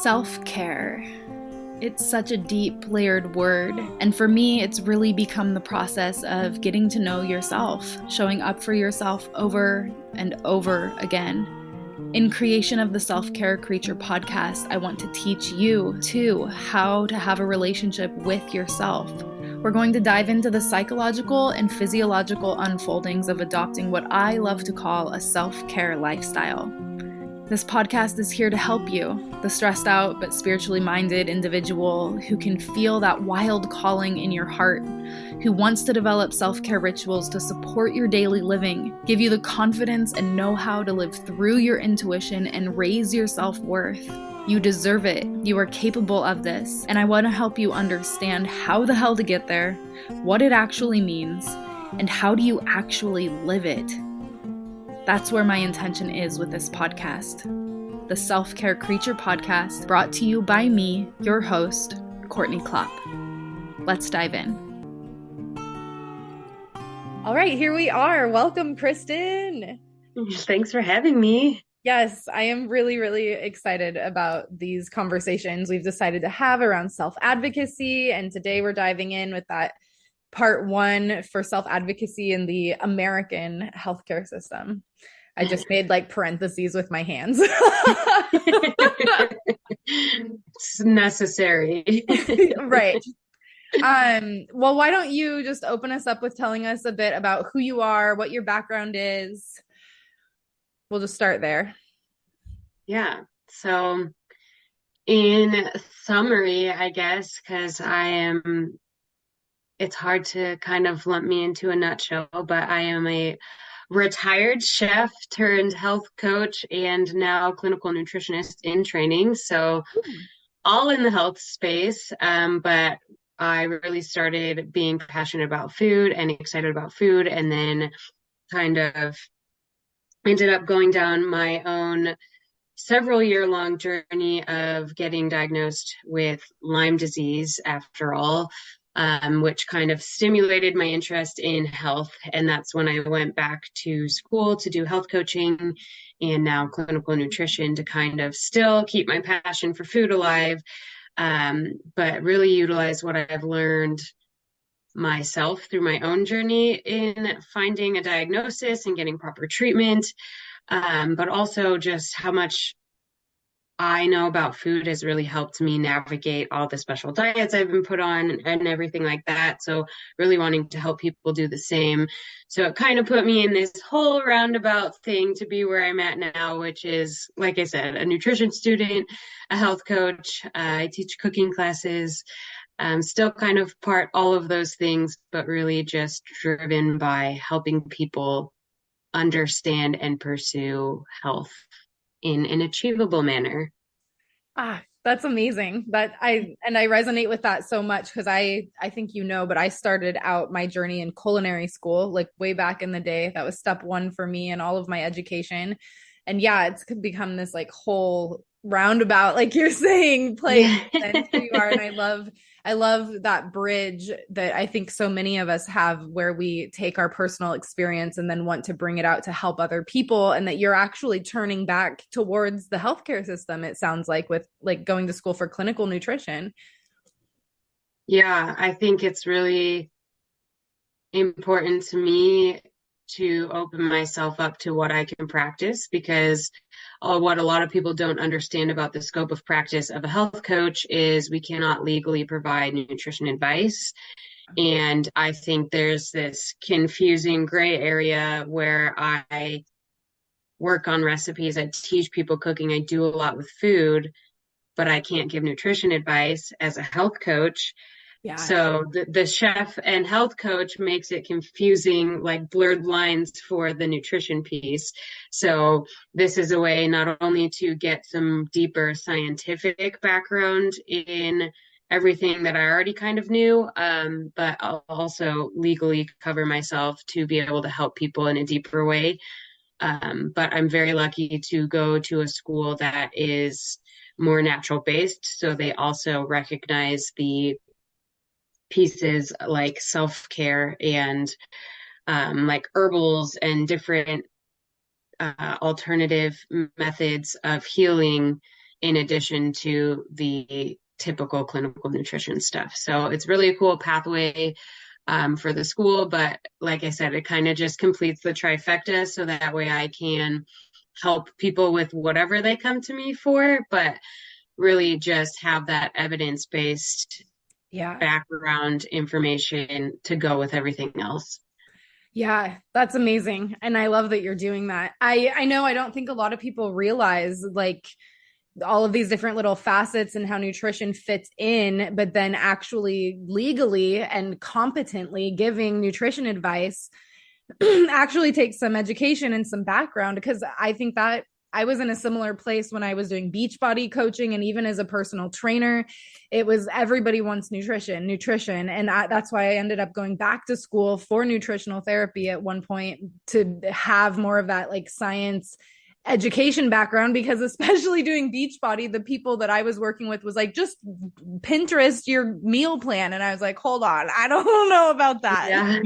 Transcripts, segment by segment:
Self-care. It's such a deep, layered word, and for me, it's really become the process of getting to know yourself, showing up for yourself over and over again. In creation of the Self-Care Creature podcast, I want to teach you, too, how to have a relationship with yourself. We're going to dive into the psychological and physiological unfoldings of adopting what I love to call a self-care lifestyle. This podcast is here to help you, the stressed out but spiritually minded individual who can feel that wild calling in your heart, who wants to develop self-care rituals to support your daily living, give you the confidence and know-how to live through your intuition and raise your self-worth. You deserve it. You are capable of this. And I want to help you understand how the hell to get there, what it actually means, and how do you actually live it. That's where my intention is with this podcast. The Self-Care Creature podcast, brought to you by me, your host, Courtney Klopp. Let's dive in. All right, here we are. Welcome, Kristyn. Thanks for having me. Yes, I am really, really excited about these conversations we've decided to have around self-advocacy. And today we're diving in with that part one for self-advocacy in the American healthcare system. I just made like parentheses with my hands. It's necessary. Right. Well, why don't you just open us up with telling us a bit about who you are, what your background is? We'll just start there. Yeah. So in summary, I guess, because it's hard to kind of lump me into a nutshell, but I am a retired chef turned health coach and now clinical nutritionist in training. So all in the health space. But I really started being passionate about food and excited about food, and then kind of ended up going down my own several-year-long journey of getting diagnosed with Lyme disease after all, which kind of stimulated my interest in health. And that's when I went back to school to do health coaching and now clinical nutrition to kind of still keep my passion for food alive, but really utilize what I've learned myself through my own journey in finding a diagnosis and getting proper treatment, but also just how much I know about food has really helped me navigate all the special diets I've been put on and everything like that. So really wanting to help people do the same. So it kind of put me in this whole roundabout thing to be where I'm at now, which is, like I said, a nutrition student, a health coach. I teach cooking classes. Still kind of part all of those things, but really just driven by helping people understand and pursue health in an achievable manner. That's amazing. I resonate with that so much because I think but I started out my journey in culinary school, like way back in the day. That was step one for me in all of my education. And yeah, it's become this like whole roundabout, like you're saying, place. Yeah. And who you are. And I love that bridge that I think so many of us have where we take our personal experience and then want to bring it out to help other people, and that you're actually turning back towards the healthcare system, it sounds like, with like going to school for clinical nutrition. Yeah, I think it's really important to me to open myself up to what I can practice, because what a lot of people don't understand about the scope of practice of a health coach is we cannot legally provide nutrition advice. And I think there's this confusing gray area where I work on recipes, I teach people cooking, I do a lot with food, but I can't give nutrition advice as a health coach. Yeah. So the chef and health coach makes it confusing, like blurred lines for the nutrition piece. So this is a way not only to get some deeper scientific background in everything that I already kind of knew, but I'll also legally cover myself to be able to help people in a deeper way. But I'm very lucky to go to a school that is more natural based. So they also recognize the pieces like self-care and like herbals and different alternative methods of healing in addition to the typical clinical nutrition stuff. So it's really a cool pathway for the school. But like I said, it kind of just completes the trifecta. So that way I can help people with whatever they come to me for, but really just have that evidence-based background information to go with everything else. Yeah, that's amazing. And I love that you're doing that. I know I don't think a lot of people realize like all of these different little facets and how nutrition fits in, but then actually legally and competently giving nutrition advice actually takes some education and some background, because I think that I was in a similar place when I was doing Beachbody coaching, and even as a personal trainer, it was everybody wants nutrition. And that's why I ended up going back to school for nutritional therapy at one point, to have more of that like science education background, because especially doing Beachbody, the people that I was working with was like, just Pinterest your meal plan. And I was like, hold on, I don't know about that. Yeah.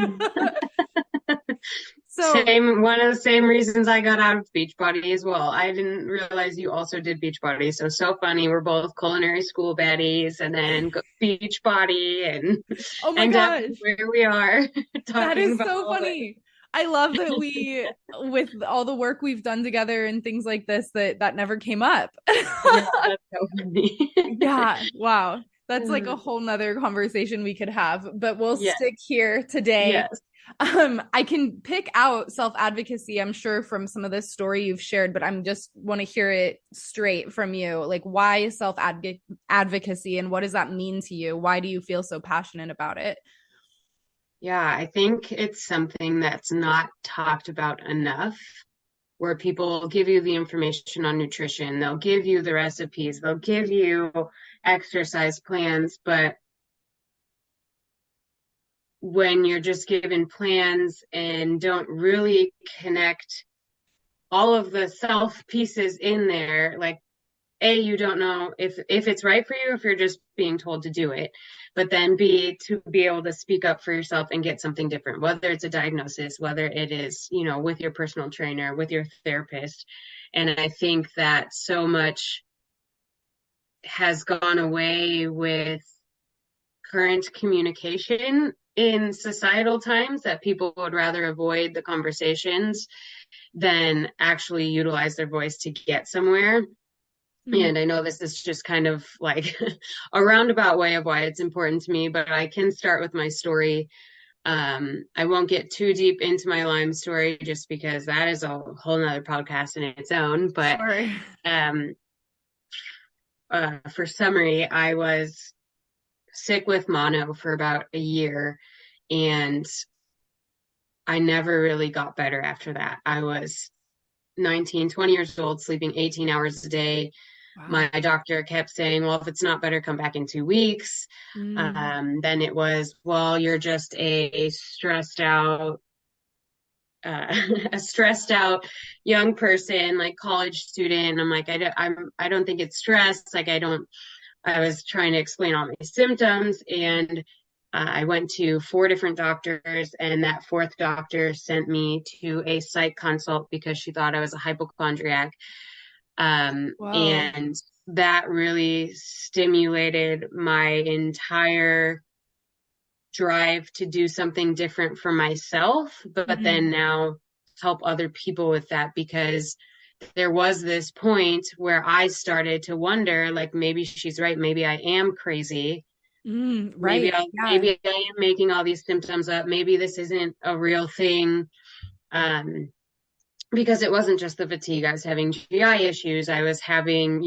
One of the same reasons I got out of Beachbody as well. I didn't realize you also did Beachbody. So funny. We're both culinary school baddies, and then Beachbody, and oh my gosh, where we are. That is so funny. I love that we, with all the work we've done together and things like this, that never came up. Yeah, that's so funny. Yeah. Wow. That's like a whole nother conversation we could have, but we'll stick here today. Yes. I can pick out self-advocacy, I'm sure, from some of this story you've shared, but I'm just want to hear it straight from you. Like, why self-advocacy, and what does that mean to you? Why do you feel so passionate about it? Yeah, I think it's something that's not talked about enough, where people give you the information on nutrition, they'll give you the recipes, they'll give you exercise plans, but when you're just given plans and don't really connect all of the self pieces in there, like you don't know if it's right for you, if you're just being told to do it, but then B, to be able to speak up for yourself and get something different, whether it's a diagnosis, whether it is, with your personal trainer, with your therapist. And I think that so much has gone away with current communication in societal times, that people would rather avoid the conversations than actually utilize their voice to get somewhere. And I know this is just kind of like a roundabout way of why it's important to me, but I can start with my story. I won't get too deep into my Lyme story, just because that is a whole nother podcast in its own. But for summary, I was sick with mono for about a year, and I never really got better after that. I was 19, 20 years old, sleeping 18 hours a day. Wow. My doctor kept saying, well, if it's not better, come back in 2 weeks. Then it was, well, you're just a stressed out young person, like college student. I'm like, I don't think it's stress. Like, I was trying to explain all my symptoms, and I went to 4 different doctors, and that 4th doctor sent me to a psych consult because she thought I was a hypochondriac. And that really stimulated my entire drive to do something different for myself, but then now help other people with that, because there was this point where I started to wonder, like, maybe she's right. Maybe I am crazy. Right. Maybe I am making all these symptoms up. Maybe this isn't a real thing. Because it wasn't just the fatigue. I was having GI issues. I was having,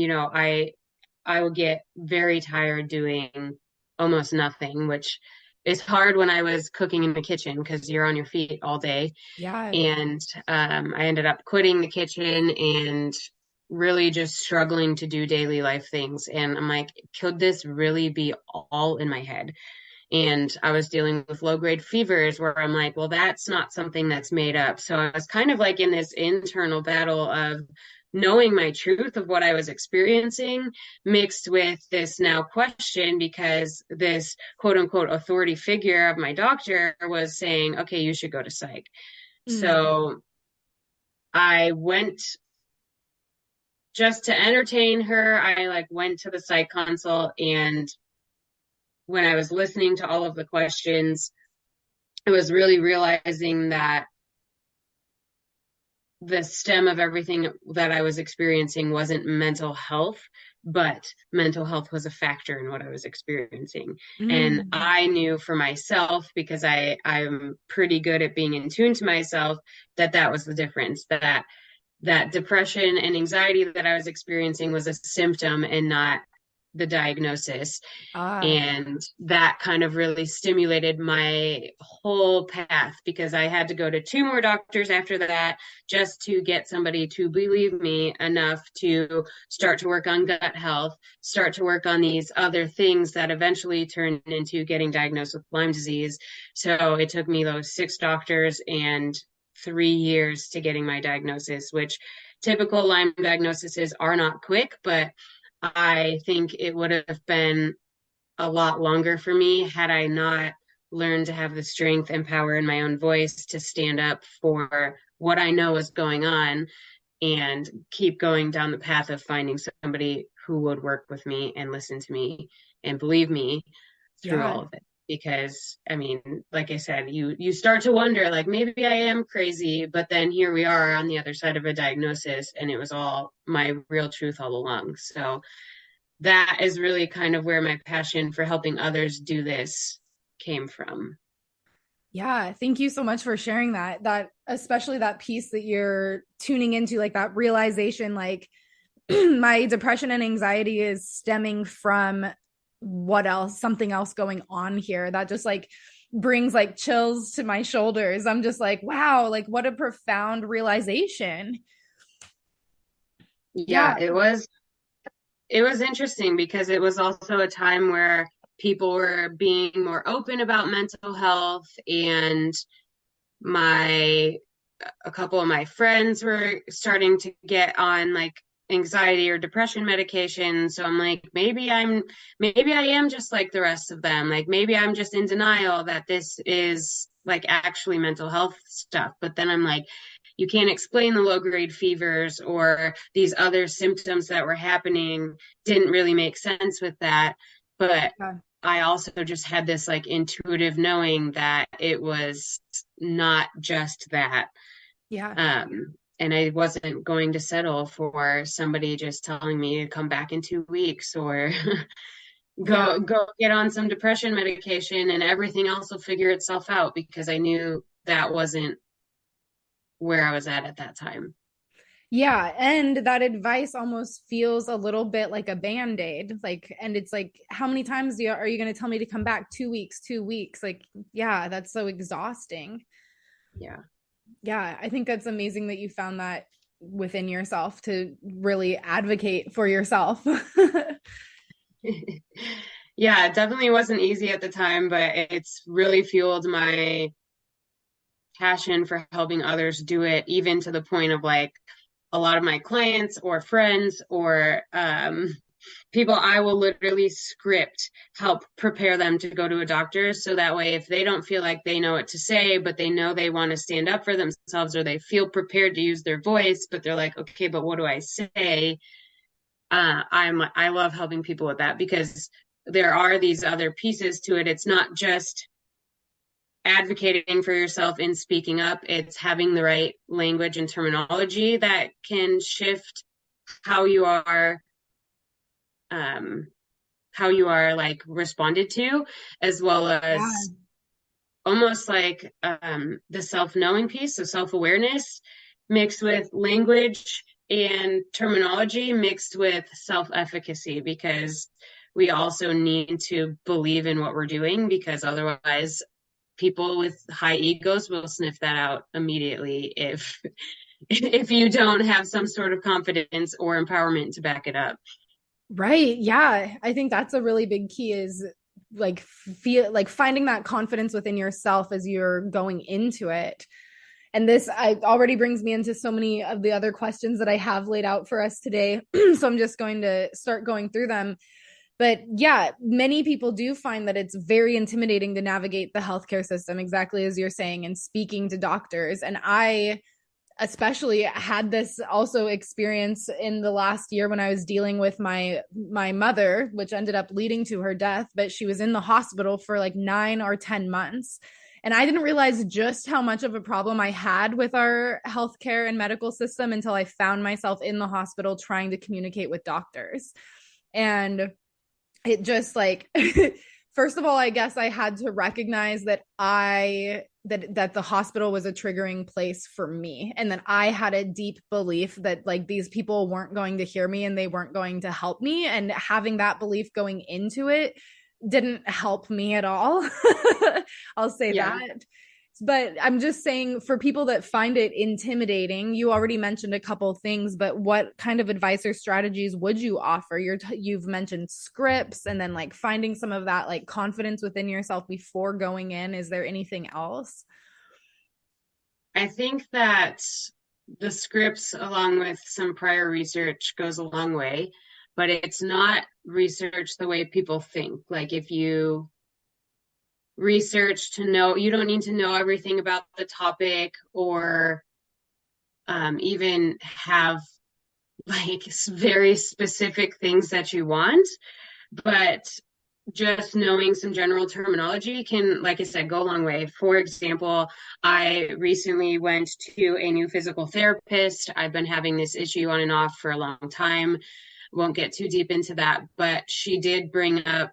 I would get very tired doing almost nothing, which is hard when I was cooking in the kitchen, because you're on your feet all day. Yeah. And I ended up quitting the kitchen and really just struggling to do daily life things. And I'm like, could this really be all in my head? And I was dealing with low-grade fevers, where I'm like, well, that's not something that's made up. So I was kind of like in this internal battle of knowing my truth of what I was experiencing, mixed with this now question, because this quote unquote authority figure of my doctor was saying, okay, you should go to psych. So I went just to entertain her, I like went to the psych consult, and when I was listening to all of the questions, I was really realizing that the stem of everything that I was experiencing wasn't mental health, but mental health was a factor in what I was experiencing. And Mm. I knew for myself, because I'm pretty good at being in tune to myself, that that was the difference, that depression and anxiety that I was experiencing was a symptom and not the diagnosis. Ah, And that kind of really stimulated my whole path, because I had to go to two more doctors after that just to get somebody to believe me enough to start to work on gut health, start to work on these other things that eventually turned into getting diagnosed with Lyme disease. So it took me those six doctors and 3 years to getting my diagnosis, which typical Lyme diagnoses are not quick, but I think it would have been a lot longer for me had I not learned to have the strength and power in my own voice to stand up for what I know is going on and keep going down the path of finding somebody who would work with me and listen to me and believe me through yeah. all of it. Because I mean, like I said, you start to wonder, like, maybe I am crazy, but then here we are on the other side of a diagnosis, and it was all my real truth all along. So that is really kind of where my passion for helping others do this came from. Yeah, thank you so much for sharing that. That especially that piece that you're tuning into, like that realization, like my depression and anxiety is stemming from what else, something else going on here. That just like brings like chills to my shoulders. I'm just like, wow, like what a profound realization. Yeah. Yeah, it was interesting because it was also a time where people were being more open about mental health, and my a couple of my friends were starting to get on like anxiety or depression medication. So I'm like, maybe I am just like the rest of them. Like maybe I'm just in denial that this is like actually mental health stuff. But then I'm like, you can't explain the low grade fevers or these other symptoms that were happening. Didn't really make sense with that. But Yeah. I also just had this like intuitive knowing that it was not just that. Yeah. And I wasn't going to settle for somebody just telling me to come back in 2 weeks, or Yeah. go get on some depression medication and everything else will figure itself out, because I knew that wasn't where I was at that time. Yeah, and that advice almost feels a little bit like a band-aid. Like, and it's like, how many times are you going to tell me to come back? 2 weeks, 2 weeks. Like, yeah, that's so exhausting. Yeah. Yeah, I think that's amazing that you found that within yourself to really advocate for yourself. Yeah, it definitely wasn't easy at the time, but it's really fueled my passion for helping others do it, even to the point of like a lot of my clients or friends or people, I will literally script help prepare them to go to a doctor. So that way, if they don't feel like they know what to say, but they know they want to stand up for themselves, or they feel prepared to use their voice, but they're like, okay, but what do I say? I love helping people with that, because there are these other pieces to it. It's not just advocating for yourself and speaking up. It's having the right language and terminology that can shift how you are um, how you are like responded to, as well Yeah. as almost like the self-knowing piece, so self-awareness mixed with language and terminology mixed with self-efficacy, because we also need to believe in what we're doing, because otherwise people with high egos will sniff that out immediately if you don't have some sort of confidence or empowerment to back it up. Right. Yeah. I think that's a really big key is like feel like finding that confidence within yourself as you're going into it. And this already brings me into so many of the other questions that I have laid out for us today. So I'm just going to start going through them. But yeah, many people do find that it's very intimidating to navigate the healthcare system, exactly as you're saying, and speaking to doctors. And especially had this also experience in the last year when I was dealing with my mother, which ended up leading to her death, but she was in the hospital for like 9 or 10 months. And I didn't realize just how much of a problem I had with our healthcare and medical system until I found myself in the hospital trying to communicate with doctors. And it just like first of all, I guess I had to recognize that that the hospital was a triggering place for me, and that I had a deep belief that like these people weren't going to hear me and they weren't going to help me, and having that belief going into it didn't help me at all. I'll say that. But I'm just saying, for people that find it intimidating, you already mentioned a couple things, but what kind of advice or strategies would you offer? You've mentioned scripts, and then like finding some of that like confidence within yourself before going in. Is there anything else? I think that the scripts, along with some prior research, goes a long way, but it's not research the way people think. Like, if you research to know, you don't need to know everything about the topic, or even have like very specific things that you want, but just knowing some general terminology can, like I said, go a long way. For example, I recently went to a new physical therapist. I've been having this issue on and off for a long time. Won't get too deep into that, but she did bring up,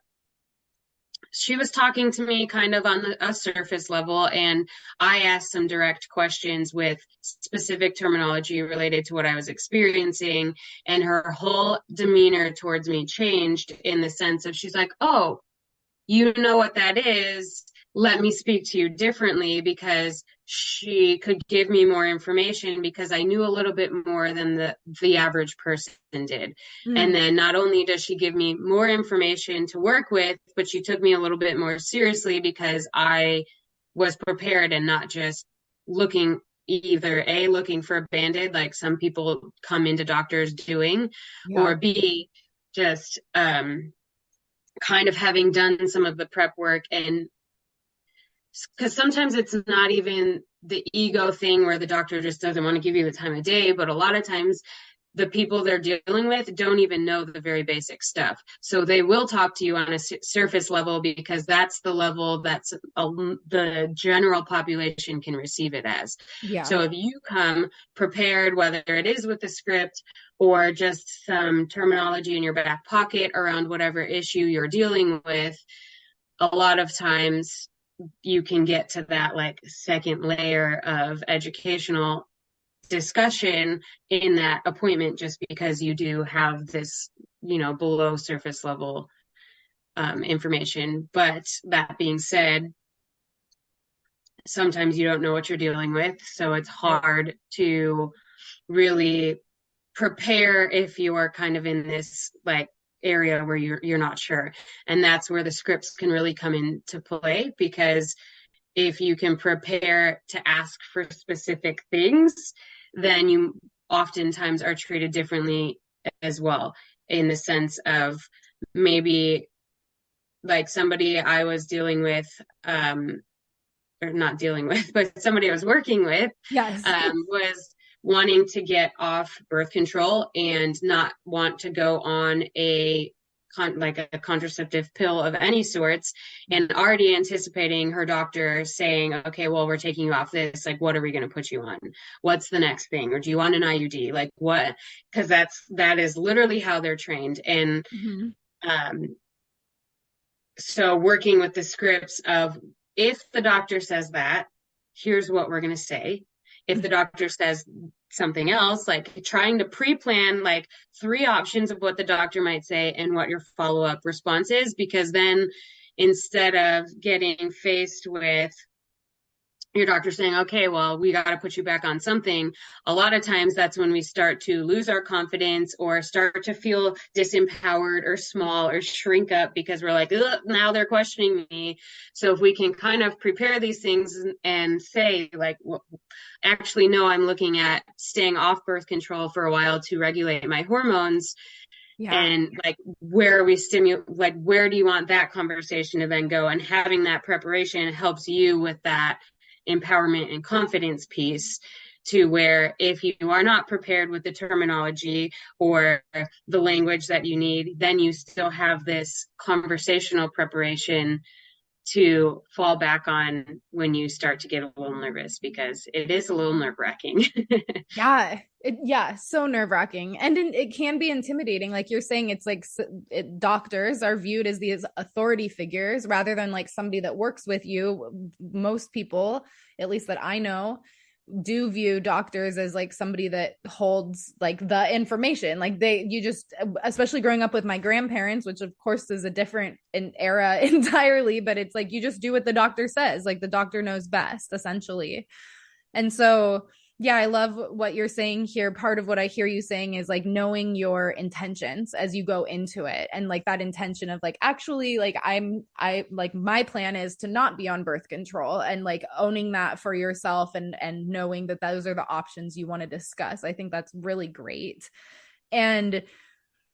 she was talking to me kind of on a surface level, and I asked some direct questions with specific terminology related to what I was experiencing, and her whole demeanor towards me changed, in the sense of, she's like, oh, you know what that is, let me speak to you differently, because she could give me more information, because I knew a little bit more than the average person did. And then not only does she give me more information to work with, but she took me a little bit more seriously, because I was prepared and not just looking, either A, looking for a band-aid like some people come into doctors doing, or B, just kind of having done some of the prep work. And because sometimes it's not even the ego thing where the doctor just doesn't want to give you the time of day, but a lot of times the people they're dealing with don't even know the very basic stuff. So they will talk to you on a surface level, because that's the level that's the general population can receive it as. So if you come prepared, whether it is with the script or just some terminology in your back pocket around whatever issue you're dealing with, a lot of times you can get to that like second layer of educational discussion in that appointment, just because you do have this, below surface level information. But that being said, sometimes you don't know what you're dealing with, so it's hard to really prepare if you are kind of in this like area where you're not sure. And that's where the scripts can really come into play, because if you can prepare to ask for specific things, then you oftentimes are treated differently as well, in the sense of, maybe like somebody I was dealing with, or not dealing with, but somebody I was working with, was wanting to get off birth control and not want to go on a contraceptive pill of any sorts, and already anticipating her doctor saying, okay, well, we're taking you off this, like, what are we going to put you on? What's the next thing? Or do you want an IUD? Like, what? Because that is literally how they're trained. And so working with the scripts of, if the doctor says that, here's what we're going to say. If the doctor says something else, like trying to pre-plan like 3 options of what the doctor might say and what your follow-up response is, because then instead of getting faced with your doctor saying, okay, well, we got to put you back on something, a lot of times that's when we start to lose our confidence, or start to feel disempowered or small, or shrink up, because we're like, now they're questioning me. So if we can kind of prepare these things and say, like, well, actually, no, I'm looking at staying off birth control for a while to regulate my hormones. And like, where are we like, where do you want that conversation to then go? And having that preparation helps you with that empowerment and confidence piece. to where if you are not prepared with the terminology or the language that you need, then you still have this conversational preparation to fall back on when you start to get a little nervous, because it is a little nerve-wracking. Yeah, so nerve-wracking. And it can be intimidating. Like you're saying, it's like doctors are viewed as these authority figures rather than like somebody that works with you. Most people, at least that I know, do view doctors as like somebody that holds like the information. Like you just, especially growing up with my grandparents, which of course is a different era entirely, but it's like you just do what the doctor says. Like the doctor knows best, essentially. And so yeah, I love what you're saying here. Part of what I hear you saying is like knowing your intentions as you go into it. And like that intention of like, actually, like I like my plan is to not be on birth control, and like owning that for yourself and knowing that those are the options you want to discuss. I think that's really great. And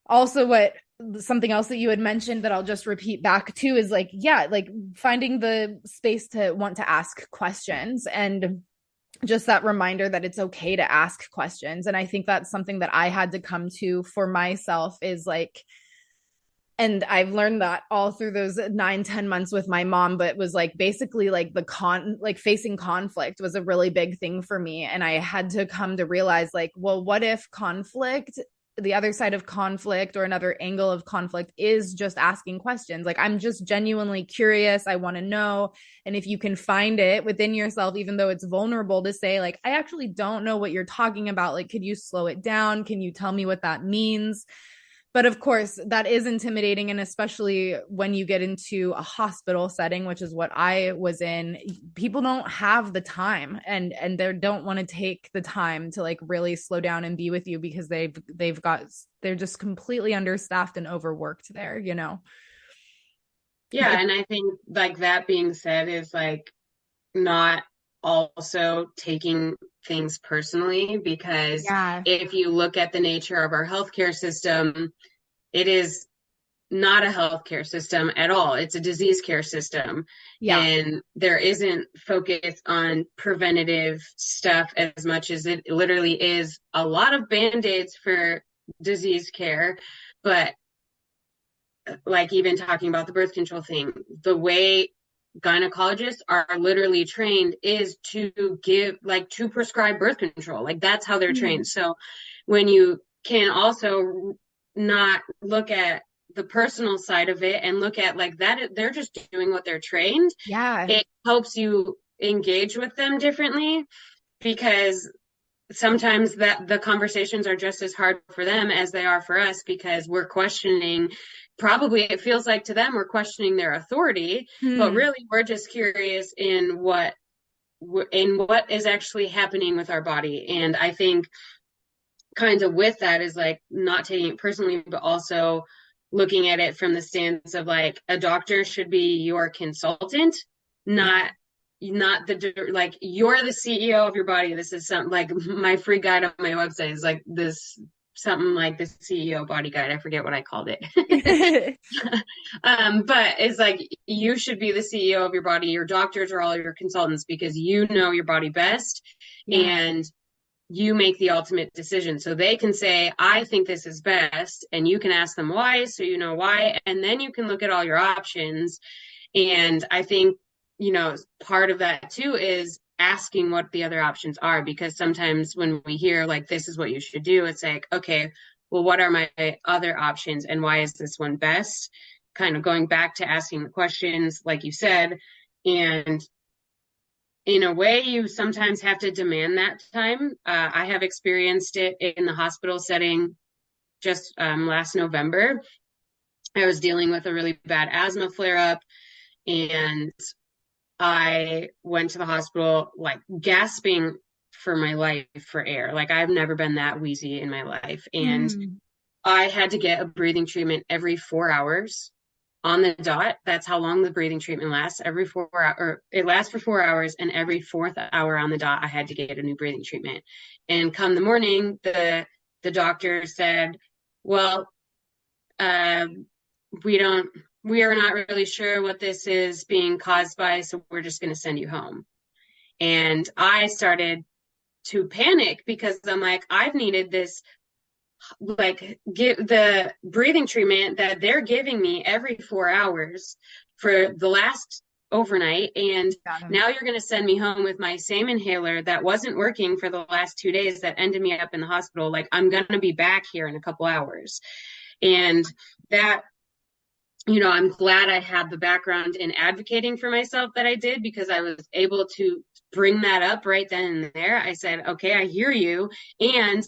also something else that you had mentioned that I'll just repeat back to is like, yeah, like finding the space to want to ask questions, and just that reminder that it's okay to ask questions. And I think that's something that I had to come to for myself, is like, and I've learned that all through those 9-10 months with my mom, but it was like basically like like facing conflict was a really big thing for me. And I had to come to realize like, well, what if conflict, the other side of conflict or another angle of conflict, is just asking questions? Like, I'm just genuinely curious. I want to know. And if you can find it within yourself, even though it's vulnerable to say like, I actually don't know what you're talking about. Like, could you slow it down? Can you tell me what that means? But of course, that is intimidating. And especially when you get into a hospital setting, which is what I was in, people don't have the time and they don't want to take the time to like really slow down and be with you, because they're just completely understaffed and overworked there, you know? Yeah. And I think like that being said is like not also taking things personally, because Yeah. if you look at the nature of our healthcare system, it is not a healthcare system at all. It's a disease care system. Yeah. And there isn't focus on preventative stuff as much as it literally is a lot of band-aids for disease care. But like even talking about the birth control thing, the way gynecologists are literally trained is to to prescribe birth control. Like that's how they're trained. So when you can also not look at the personal side of it and look at like that, they're just doing what they're trained. Yeah. It helps you engage with them differently, because sometimes that the conversations are just as hard for them as they are for us, because we're questioning, probably it feels like to them we're questioning their authority, but really we're just curious in what is actually happening with our body. And I think kind of with that is like not taking it personally, but also looking at it from the stance of like a doctor should be your consultant, not the like you're the CEO of your body. This is something like my free guide on my website is like this, something like the CEO body guide. I forget what I called it. But it's like you should be the CEO of your body. Your doctors are all your consultants because you know your body best. And you make the ultimate decision. So they can say, I think this is best. And you can ask them why, so you know why. And then you can look at all your options. And I think, part of that too is asking what the other options are, because sometimes when we hear like, this is what you should do, it's like, okay, well, what are my other options and why is this one best? Kind of going back to asking the questions, like you said. And in a way, you sometimes have to demand that time. I have experienced it in the hospital setting just last November. I was dealing with a really bad asthma flare-up, and I went to the hospital like gasping for my life for air. Like I've never been that wheezy in my life. And I had to get a breathing treatment every 4 hours on the dot. That's how long the breathing treatment lasts. Every 4 hours, or it lasts for 4 hours, and every fourth hour on the dot, I had to get a new breathing treatment. And come the morning, the doctor said, well, we are not really sure what this is being caused by, so we're just going to send you home. And I started to panic because I'm like, I've needed this, like, get the breathing treatment that they're giving me every 4 hours for the last overnight, and now you're going to send me home with my same inhaler that wasn't working for the last 2 days that ended me up in the hospital. Like, I'm going to be back here in a couple hours. And that, I'm glad I had the background in advocating for myself that I did, because I was able to bring that up right then and there. I said, okay, I hear you. And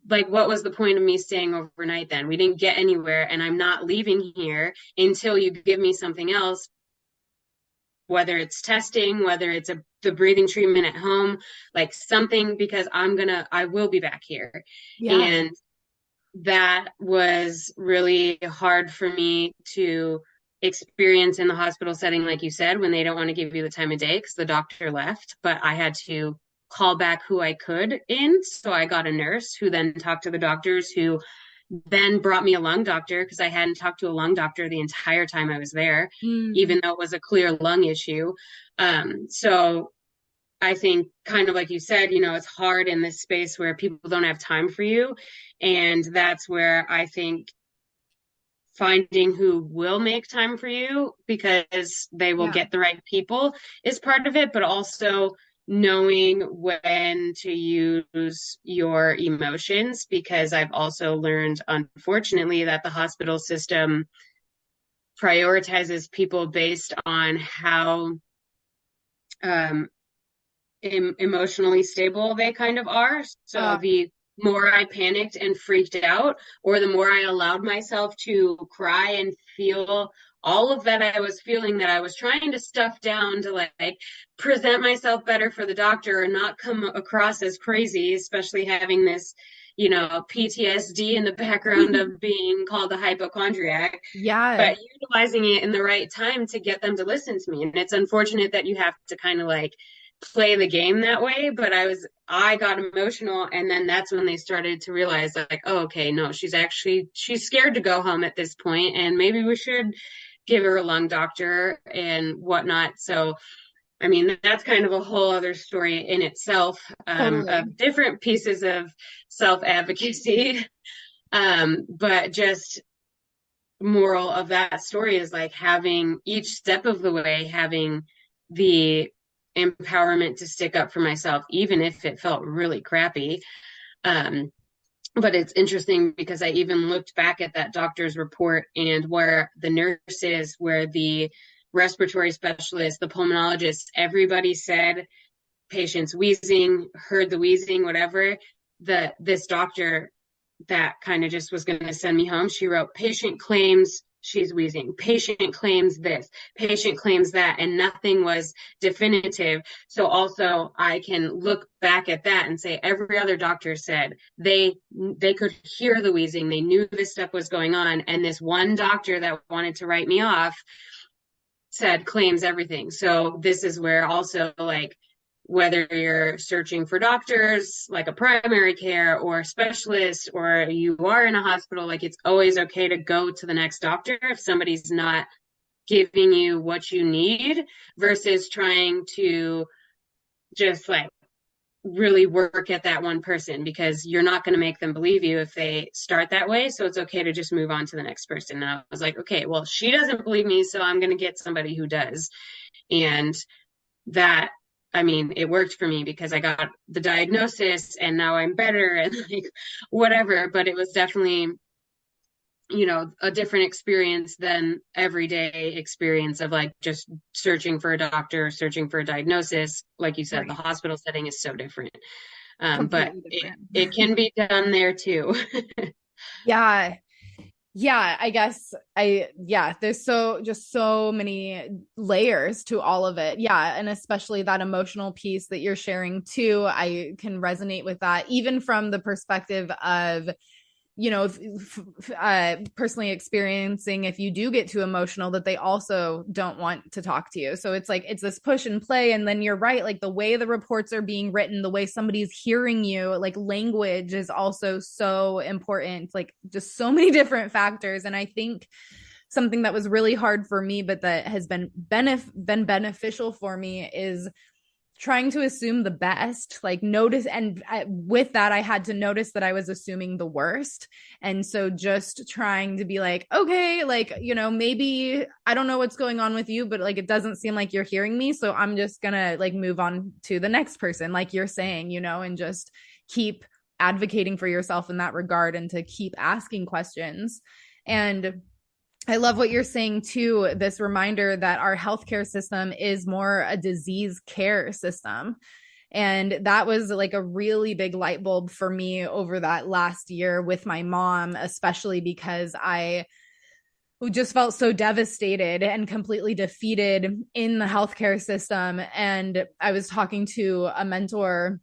like, what was the point of me staying overnight then? We didn't get anywhere, and I'm not leaving here until you give me something else, whether it's testing, whether it's the breathing treatment at home, like something, because I will be back here. Yeah. And that was really hard for me to experience in the hospital setting, like you said, when they don't want to give you the time of day because the doctor left. But I had to call back who I could in. So I got a nurse who then talked to the doctors, who then brought me a lung doctor, because I hadn't talked to a lung doctor the entire time I was there, even though it was a clear lung issue. So I think, kind of like you said, it's hard in this space where people don't have time for you. And that's where I think finding who will make time for you, because they will get the right people, is part of it, but also knowing when to use your emotions, because I've also learned, unfortunately, that the hospital system prioritizes people based on how emotionally stable they kind of are. So the more I panicked and freaked out, or the more I allowed myself to cry and feel all of that I was feeling, that I was trying to stuff down to like present myself better for the doctor and not come across as crazy, especially having this, PTSD in the background of being called a hypochondriac. Yeah. But utilizing it in the right time to get them to listen to me. And it's unfortunate that you have to kind of like play the game that way, but I got emotional, and then that's when they started to realize, like, oh, okay, no, she's scared to go home at this point, and maybe we should give her a lung doctor and whatnot. So I mean, that's kind of a whole other story in itself, of different pieces of self-advocacy. But just moral of that story is like having each step of the way, having the empowerment to stick up for myself, even if it felt really crappy. But it's interesting because I even looked back at that doctor's report, and where the nurses, where the respiratory specialists, the pulmonologists, everybody said patient's wheezing, heard the wheezing, whatever. This doctor that kind of just was going to send me home, she wrote, patient claims she's wheezing, patient claims this, patient claims that, and nothing was definitive. So also I can look back at that and say every other doctor said they could hear the wheezing, they knew this stuff was going on, and this one doctor that wanted to write me off said claims everything. So this is where also, like, whether you're searching for doctors, like a primary care or specialist, or you are in a hospital, like, it's always okay to go to the next doctor if somebody's not giving you what you need, versus trying to just like really work at that one person, because you're not going to make them believe you if they start that way. So it's okay to just move on to the next person. And I was like, okay, well, she doesn't believe me, so I'm going to get somebody who does. And that, I mean, it worked for me because I got the diagnosis and now I'm better and like whatever. But it was definitely, a different experience than everyday experience of like just searching for a doctor, searching for a diagnosis. Like you said, right. The hospital setting is so different. But different. It can be done there too. Yeah. Yeah, I guess there's just so many layers to all of it. Yeah. And especially that emotional piece that you're sharing too. I can resonate with that, even from the perspective of, personally experiencing, if you do get too emotional, that they also don't want to talk to you. So it's like, it's this push and play. And then you're right. Like the way the reports are being written, the way somebody's hearing you, like language is also so important, like just so many different factors. And I think something that was really hard for me, but that has been beneficial for me, is trying to assume the best, like notice. And with that, I had to notice that I was assuming the worst. And so just trying to be like, okay, like, maybe I don't know what's going on with you, but like, it doesn't seem like you're hearing me. So I'm just gonna like move on to the next person, like you're saying, and just keep advocating for yourself in that regard and to keep asking questions. And I love what you're saying too, this reminder that our healthcare system is more a disease care system. And that was like a really big light bulb for me over that last year with my mom, especially because I just felt so devastated and completely defeated in the healthcare system. And I was talking to a mentor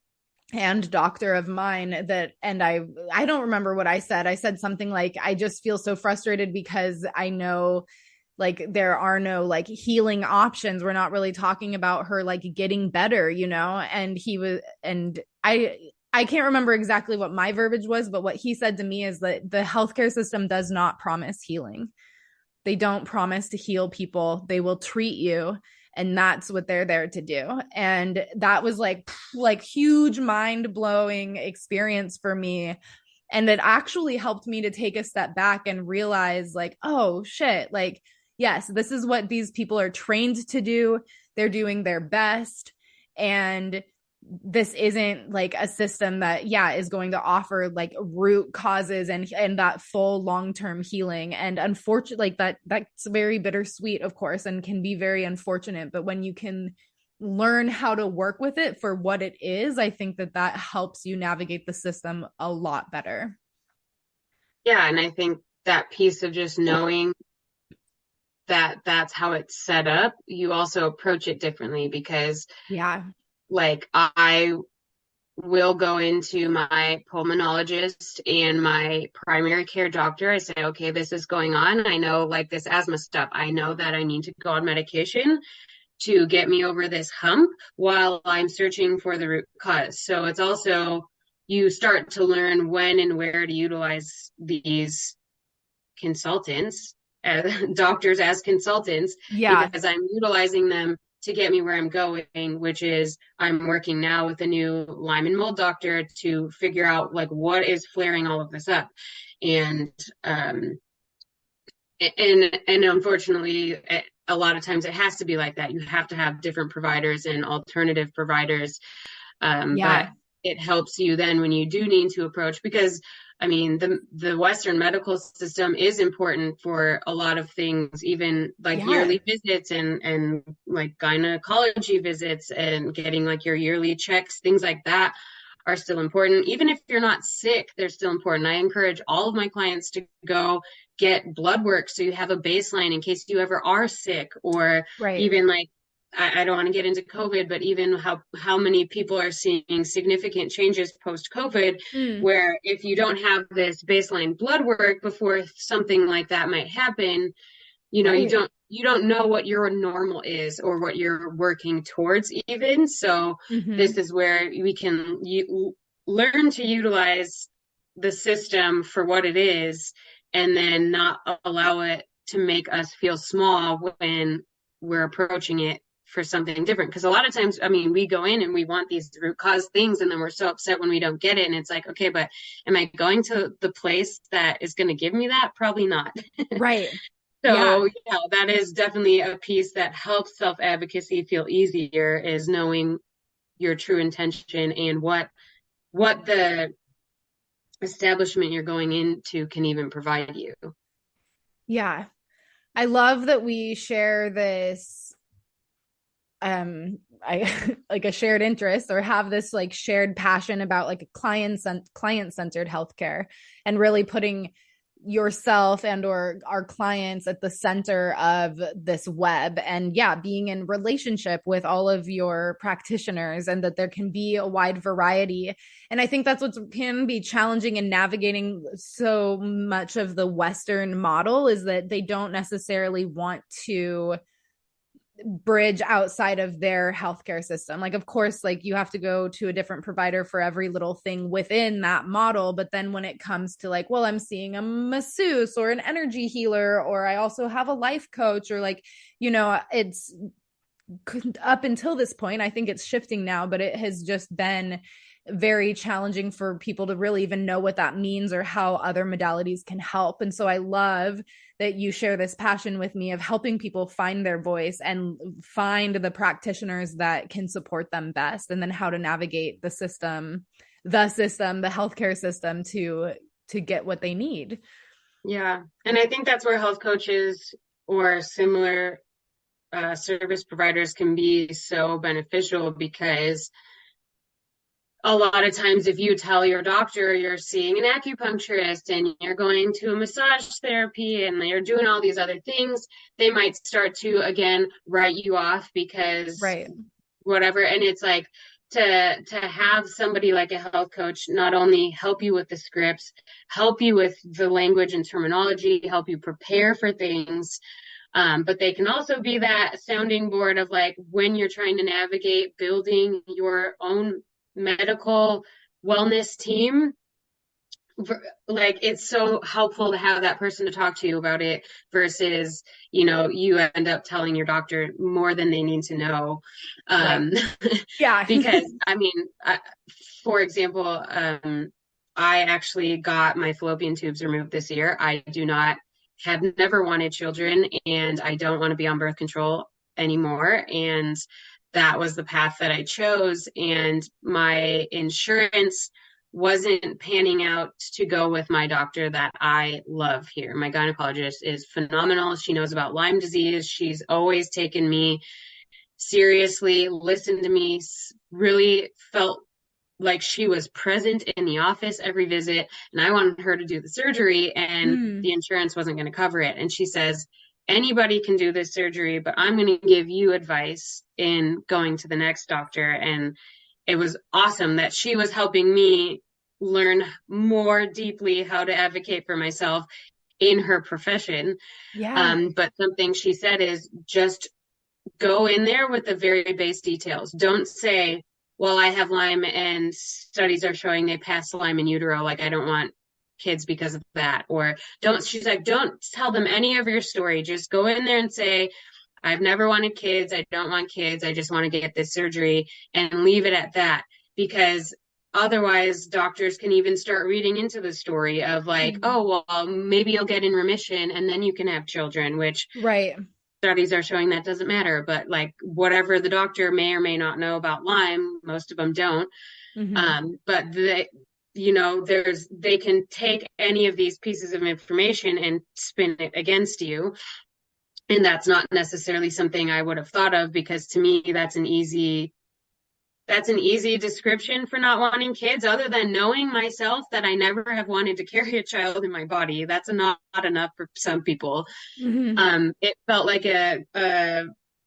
and doctor of mine and I don't remember what I said something like, I just feel so frustrated because I know like there are no like healing options. We're not really talking about her like getting better, and I can't remember exactly what my verbiage was, but what he said to me is that the healthcare system does not promise healing. They don't promise to heal people. They will treat you, and that's what they're there to do. And that was like huge mind-blowing experience for me. And it actually helped me to take a step back and realize like, oh shit, like, yes, this is what these people are trained to do. They're doing their best. And this isn't like a system that is going to offer like root causes and that full long-term healing. And unfortunately, like that's very bittersweet, of course, and can be very unfortunate, but when you can learn how to work with it for what it is, I think that helps you navigate the system a lot better. Yeah, and I think that piece of just knowing that that's how it's set up, you also approach it differently because like I will go into my pulmonologist and my primary care doctor. I say, okay, this is going on. I know like this asthma stuff. I know that I need to go on medication to get me over this hump while I'm searching for the root cause. So it's also, you start to learn when and where to utilize these consultants, doctors as consultants, because I'm utilizing them to get me where I'm going, which is I'm working now with a new Lyme and mold doctor to figure out like what is flaring all of this up. And unfortunately, a lot of times it has to be like that. You have to have different providers and alternative providers. But it helps you then when you do need to approach, because I mean, the Western medical system is important for a lot of things, even like yearly visits and like gynecology visits and getting like your yearly checks, things like that are still important. Even if you're not sick, they're still important. I encourage all of my clients to go get blood work so you have a baseline in case you ever are sick, or even like, I don't want to get into COVID, but even how many people are seeing significant changes post-COVID, where if you don't have this baseline blood work before something like that might happen, you don't know what your normal is or what you're working towards even. So this is where we can learn to utilize the system for what it is, and then not allow it to make us feel small when we're approaching it for something different. Because a lot of times, I mean, we go in and we want these root cause things, and then we're so upset when we don't get it. And it's like, okay, but am I going to the place that is going to give me that? Probably not. Right. So that is definitely a piece that helps self-advocacy feel easier, is knowing your true intention and what the establishment you're going into can even provide you. Yeah. I love that we share this I like a shared interest, or have this like shared passion about like a client-centered healthcare, and really putting yourself and or our clients at the center of this web, and being in relationship with all of your practitioners, and that there can be a wide variety. And I think that's what can be challenging in navigating so much of the Western model, is that they don't necessarily want to bridge outside of their healthcare system. Like, of course, like you have to go to a different provider for every little thing within that model. But then when it comes to like, well, I'm seeing a masseuse or an energy healer, or I also have a life coach, or like, it's up until this point, I think it's shifting now, but it has just been very challenging for people to really even know what that means or how other modalities can help. And so I love that you share this passion with me of helping people find their voice and find the practitioners that can support them best, and then how to navigate the system, the healthcare system to get what they need. Yeah. And I think that's where health coaches or similar service providers can be so beneficial, because a lot of times if you tell your doctor you're seeing an acupuncturist and you're going to a massage therapy and you're doing all these other things, they might start to, again, write you off because Right. whatever. And it's like to have somebody like a health coach not only help you with the scripts, help you with the language and terminology, help you prepare for things, but they can also be that sounding board of like when you're trying to navigate building your own medical wellness team. Like, it's so helpful to have that person to talk to you about it versus, you end up telling your doctor more than they need to know. Right. Yeah. Because for example, I actually got my fallopian tubes removed this year. I have never wanted children, and I don't want to be on birth control anymore. And that was the path that I chose. And my insurance wasn't panning out to go with my doctor that I love here. My gynecologist is phenomenal. She knows about Lyme disease. She's always taken me seriously, listened to me, really felt like she was present in the office every visit. And I wanted her to do the surgery, and the insurance wasn't going to cover it. And she says, anybody can do this surgery, but I'm going to give you advice in going to the next doctor. And it was awesome that she was helping me learn more deeply how to advocate for myself in her profession. Yeah. But something she said is just go in there with the very base details. Don't say, well, I have Lyme and studies are showing they pass Lyme in utero. Like, I don't want kids because of that. Or she's like, don't tell them any of your story. Just go in there and say, I've never wanted kids. I don't want kids. I just want to get this surgery, and leave it at that. Because otherwise doctors can even start reading into the story of like, oh, well, maybe you'll get in remission and then you can have children, which right. Studies are showing that doesn't matter. But like, whatever the doctor may or may not know about Lyme, most of them don't. But they can take any of these pieces of information and spin it against you. And that's not necessarily something I would have thought of, because to me, that's an easy description for not wanting kids, other than knowing myself that I never have wanted to carry a child in my body. That's not enough for some people. It felt like a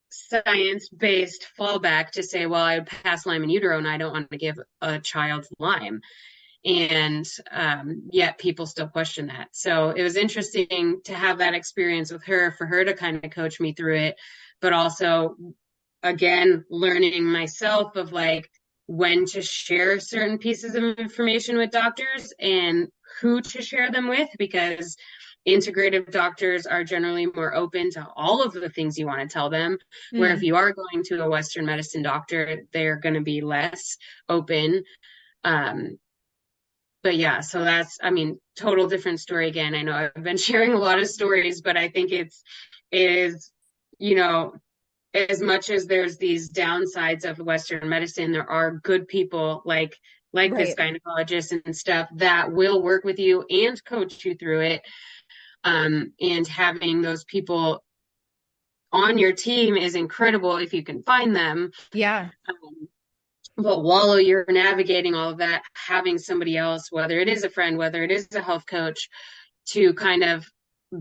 science-based fallback to say, well, I passed Lyme in utero and I don't want to give a child Lyme. And yet people still question that. So it was interesting to have that experience with her, for her to kind of coach me through it, but also, again, learning myself of like when to share certain pieces of information with doctors and who to share them with, because integrative doctors are generally more open to all of the things you want to tell them, where if you are going to a Western medicine doctor, they're going to be less open. But yeah, so that's, total different story again. I know I've been sharing a lot of stories, but I think it is, as much as there's these downsides of Western medicine, there are good people like right. This gynecologist and stuff that will work with you and coach you through it. And having those people on your team is incredible if you can find them. Yeah. But while you're navigating all of that, having somebody else, whether it is a friend, whether it is a health coach, to kind of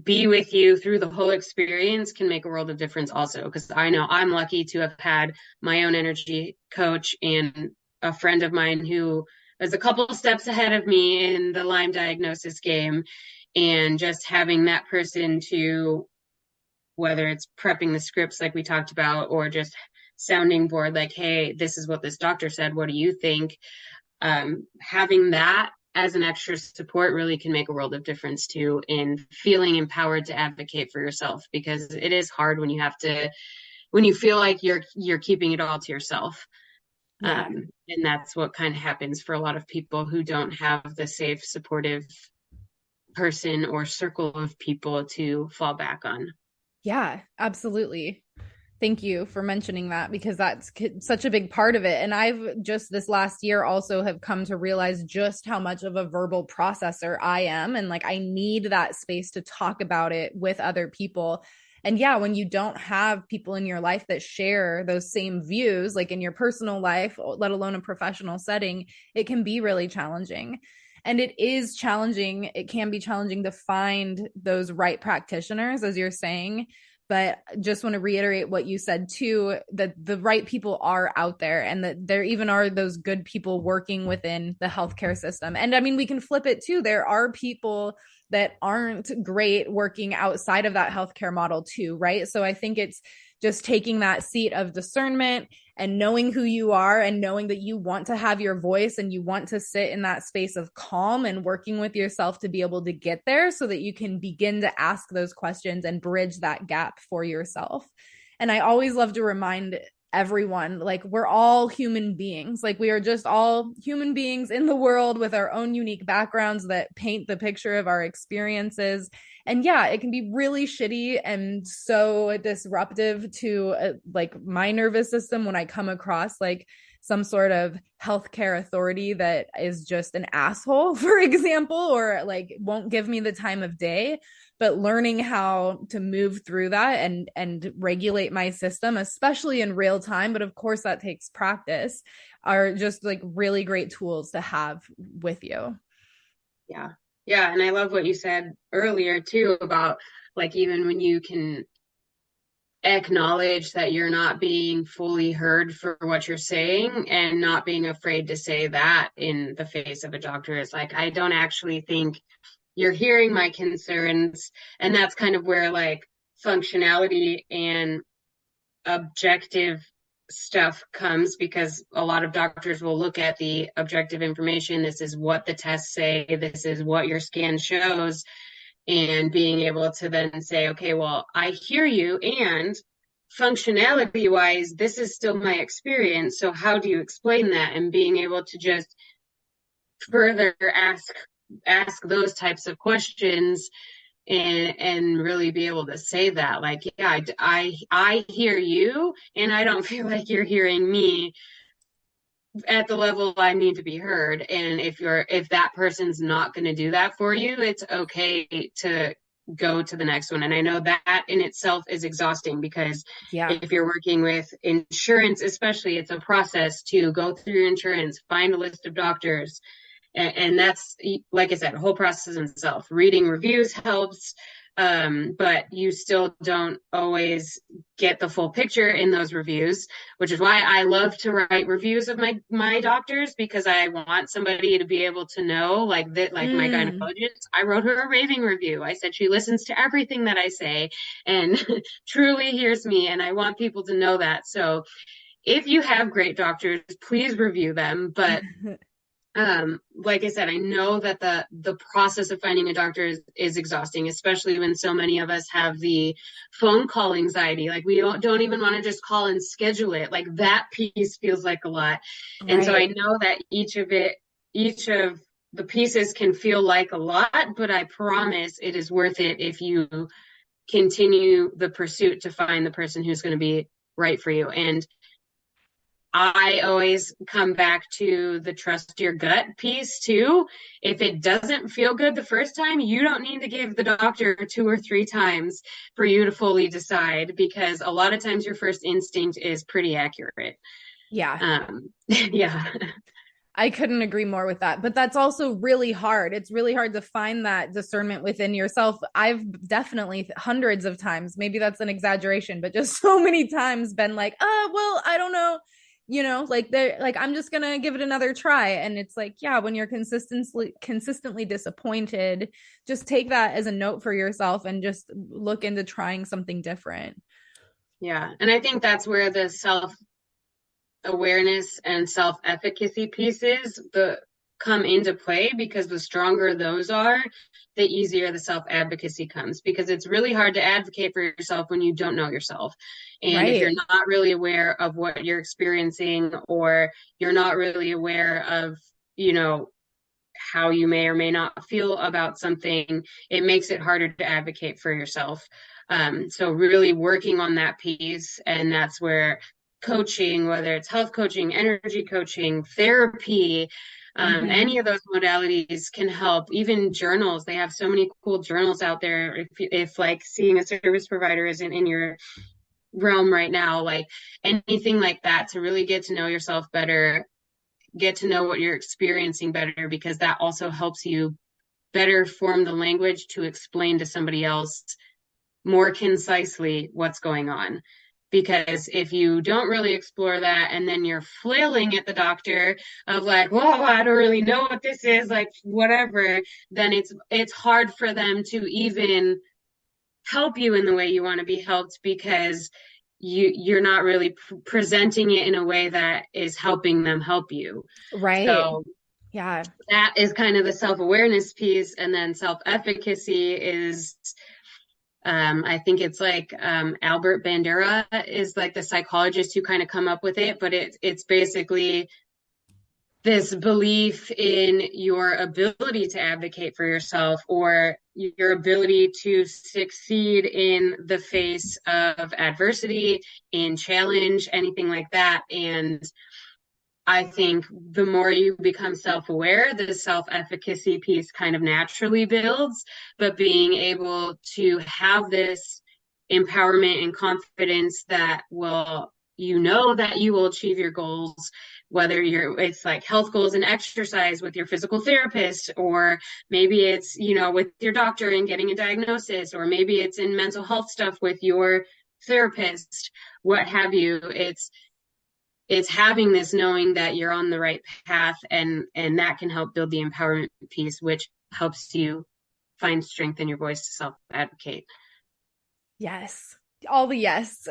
be with you through the whole experience can make a world of difference also. Because I know I'm lucky to have had my own energy coach and a friend of mine who is a couple of steps ahead of me in the Lyme diagnosis game. And just having that person to, whether it's prepping the scripts like we talked about, or just sounding board, like, hey, this is what this doctor said, what do you think? Having that as an extra support really can make a world of difference too, in feeling empowered to advocate for yourself, because it is hard when you have to when you feel like you're keeping it all to yourself. Yeah. And that's what kind of happens for a lot of people who don't have the safe, supportive person or circle of people to fall back on. Yeah, absolutely. Thank you for mentioning that because that's such a big part of it. And I've just this last year also have come to realize just how much of a verbal processor I am. And like, I need that space to talk about it with other people. And yeah, when you don't have people in your life that share those same views, like in your personal life, let alone a professional setting, it can be really challenging. And it is challenging. It can be challenging to find those right practitioners, as you're saying, but just want to reiterate what you said too, that the right people are out there and that there even are those good people working within the healthcare system. And I mean, we can flip it too. There are people that aren't great working outside of that healthcare model too, right? So I think it's just taking that seat of discernment and knowing who you are and knowing that you want to have your voice and you want to sit in that space of calm and working with yourself to be able to get there so that you can begin to ask those questions and bridge that gap for yourself. And I always love to remind everyone, like, we're all human beings. Like, we are just all human beings in the world with our own unique backgrounds that paint the picture of our experiences. And yeah, it can be really shitty and so disruptive to like my nervous system when I come across like some sort of healthcare authority that is just an asshole, for example, or like won't give me the time of day. But learning how to move through that and regulate my system, especially in real time, but of course that takes practice, are just like really great tools to have with you. Yeah. Yeah. And I love what you said earlier too about like, even when you can acknowledge that you're not being fully heard for what you're saying and not being afraid to say that in the face of a doctor is like, I don't actually think you're hearing my concerns. And that's kind of where like functionality and objective stuff comes, because a lot of doctors will look at the objective information. This is what the tests say. This is what your scan shows. And being able to then say, okay, well, I hear you. And functionality wise, this is still my experience. So how do you explain that? And being able to just further ask those types of questions and really be able to say that, like, yeah, I hear you and I don't feel like you're hearing me at the level I need to be heard. And if that person's not going to do that for you, it's okay to go to the next one. And I know that in itself is exhausting, because Yeah. if you're working with insurance, especially, it's a process to go through your insurance, find a list of doctors. And that's, like I said, a whole process in itself. Reading reviews helps, but you still don't always get the full picture in those reviews, which is why I love to write reviews of my doctors, because I want somebody to be able to know, like that, like my gynecologist, I wrote her a raving review. I said she listens to everything that I say and truly hears me, and I want people to know that. So if you have great doctors, please review them. But like I said, I know that the process of finding a doctor is exhausting, especially when so many of us have the phone call anxiety. Like, we don't even want to just call and schedule it. Like, that piece feels like a lot. Right. And so I know that each of the pieces can feel like a lot, but I promise it is worth it if you continue the pursuit to find the person who's going to be right for you. And I always come back to the trust your gut piece too. If it doesn't feel good the first time, you don't need to give the doctor 2 or 3 times for you to fully decide, because a lot of times your first instinct is pretty accurate. Yeah. Yeah. I couldn't agree more with that. But that's also really hard. It's really hard to find that discernment within yourself. I've definitely hundreds of times, maybe that's an exaggeration, but just so many times been like, well, I don't know. Like they're like, I'm just gonna give it another try. And it's like, yeah, when you're consistently disappointed, just take that as a note for yourself and just look into trying something different. Yeah. And I think that's where the self awareness and self efficacy pieces, come into play, because the stronger those are, the easier the self-advocacy comes, because it's really hard to advocate for yourself when you don't know yourself. And if you're not really aware of what you're experiencing, or you're not really aware of, how you may or may not feel about something, it makes it harder to advocate for yourself. So really working on that piece, and that's where coaching, whether it's health coaching, energy coaching, therapy, any of those modalities can help. Even journals, they have so many cool journals out there. If like seeing a service provider isn't in your realm right now, like anything like that, to really get to know yourself better, get to know what you're experiencing better, because that also helps you better form the language to explain to somebody else more concisely what's going on. Because if you don't really explore that, and then you're flailing at the doctor of like, whoa, I don't really know what this is, like whatever, then it's hard for them to even help you in the way you want to be helped, because you're not really presenting it in a way that is helping them help you. Right. So yeah, that is kind of the self-awareness piece. And then self-efficacy is, I think it's like Albert Bandura is like the psychologist who kind of come up with it, but it's basically this belief in your ability to advocate for yourself, or your ability to succeed in the face of adversity, in challenge, anything like that. And I think the more you become self-aware, the self-efficacy piece kind of naturally builds. But being able to have this empowerment and confidence that that you will achieve your goals, whether it's like health goals and exercise with your physical therapist, or maybe it's, with your doctor and getting a diagnosis, or maybe it's in mental health stuff with your therapist, what have you. It's having this knowing that you're on the right path, and that can help build the empowerment piece, which helps you find strength in your voice to self-advocate. Yes. All the yes.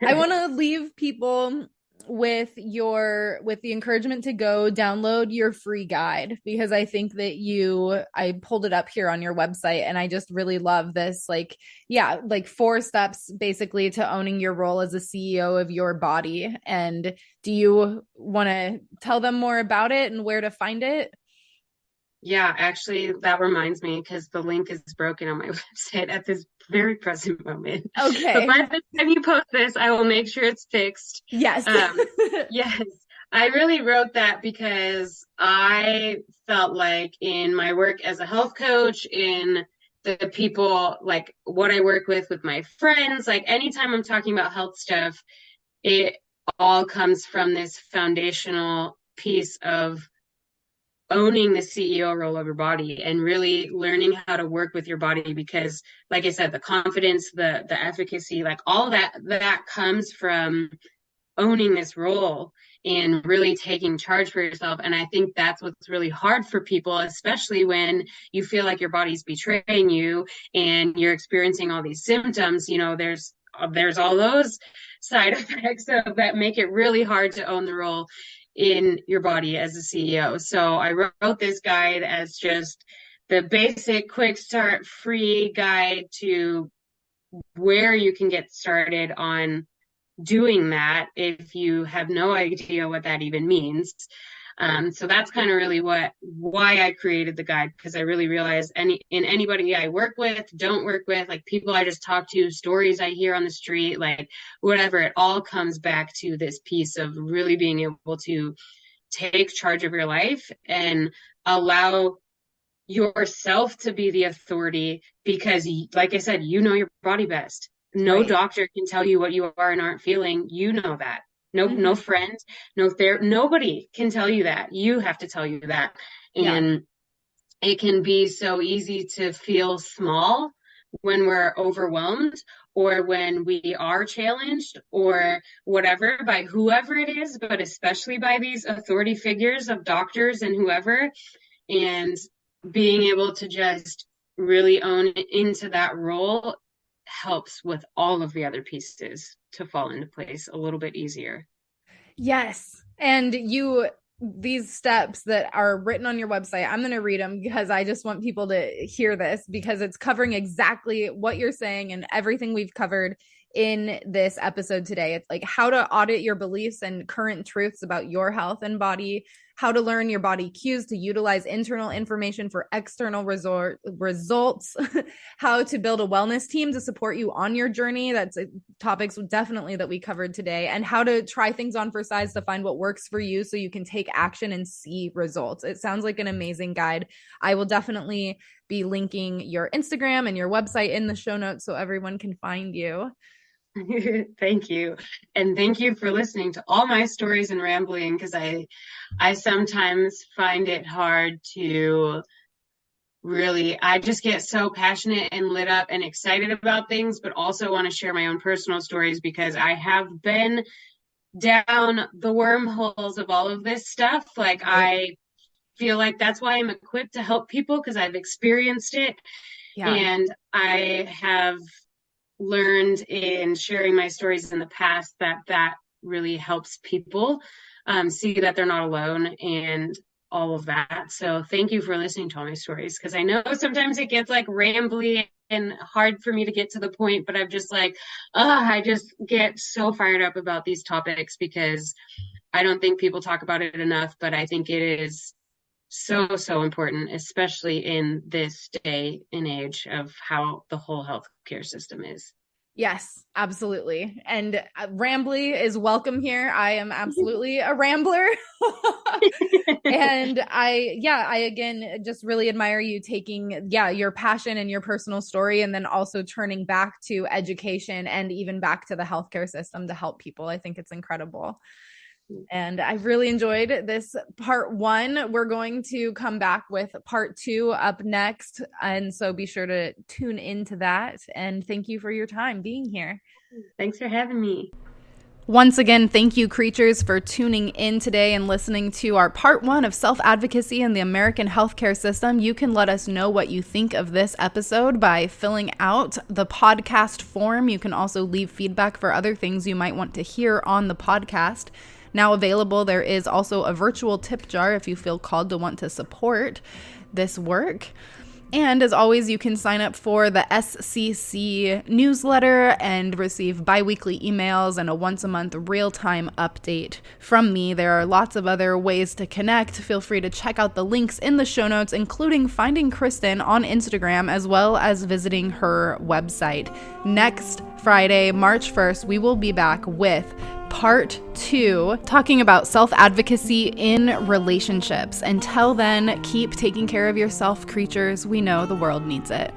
I want to leave people with the encouragement to go download your free guide, because I think that I pulled it up here on your website, and I just really love this, like 4 steps basically to owning your role as a CEO of your body. And do you want to tell them more about it and where to find it? Yeah, actually, that reminds me, because the link is broken on my website at this very present moment. Okay. But by the time you post this, I will make sure it's fixed. Yes. Yes. I really wrote that because I felt like in my work as a health coach, in the people, like what I work with my friends, like anytime I'm talking about health stuff, it all comes from this foundational piece of owning the CEO role of your body, and really learning how to work with your body. Because like I said, the confidence, the efficacy, like all that comes from owning this role and really taking charge for yourself. And I think that's what's really hard for people, especially when you feel like your body's betraying you and you're experiencing all these symptoms. There's all those side effects that make it really hard to own the role in your body as a CEO. So I wrote this guide as just the basic quick start free guide to where you can get started on doing that if you have no idea what that even means. So that's kind of really why I created the guide, because I really realized anybody I work with, don't work with, like people I just talk to, stories I hear on the street, like whatever, it all comes back to this piece of really being able to take charge of your life and allow yourself to be the authority, because like I said, you know your body best. No doctor can tell you what you are and aren't feeling. You know that. No friend, nobody can tell you that. You have to tell you that. And it can be so easy to feel small when we're overwhelmed, or when we are challenged, or whatever, by whoever it is, but especially by these authority figures of doctors and whoever. And being able to just really own into that role helps with all of the other pieces to fall into place a little bit easier. Yes. And you these steps that are written on your website. I'm going to read them because I just want people to hear this, because it's covering exactly what you're saying and everything we've covered in this episode today. It's like how to audit your beliefs and current truths about your health and body, how to learn your body cues to utilize internal information for external results, how to build a wellness team to support you on your journey. That's topics definitely that we covered today, and how to try things on for size to find what works for you so you can take action and see results. It sounds like an amazing guide. I will definitely be linking your Instagram and your website in the show notes so everyone can find you. Thank you. And thank you for listening to all my stories and rambling, because I sometimes find it hard to really, I just get so passionate and lit up and excited about things, but also want to share my own personal stories, because I have been down the wormholes of all of this stuff. Like, I feel like that's why I'm equipped to help people, because I've experienced it. Yeah. And I have learned in sharing my stories in the past that really helps people see that they're not alone and all of that. So thank you for listening to all my stories, because I know sometimes it gets like rambly and hard for me to get to the point, but I'm just like, I just get so fired up about these topics, because I don't think people talk about it enough, but I think it is so important, especially in this day and age of how the whole healthcare system is. Yes, absolutely. And rambly is welcome here. I am absolutely a rambler. And I again just really admire you taking your passion and your personal story, and then also turning back to education and even back to the healthcare system to help people. I think it's incredible. And I really enjoyed this part 1. We're going to come back with part 2 up next. And so be sure to tune into that. And thank you for your time being here. Thanks for having me. Once again, thank you, creatures, for tuning in today and listening to our part 1 of self-advocacy in the American healthcare system. You can let us know what you think of this episode by filling out the podcast form. You can also leave feedback for other things you might want to hear on the podcast. Now available, there is also a virtual tip jar if you feel called to want to support this work. And as always, you can sign up for the SCC newsletter and receive bi-weekly emails and a once-a-month real-time update from me. There are lots of other ways to connect. Feel free to check out the links in the show notes, including finding Kristyn on Instagram, as well as visiting her website. Next Friday, March 1st, we will be back with part 2, talking about self-advocacy in relationships. Until then, keep taking care of yourself, creatures. We know the world needs it.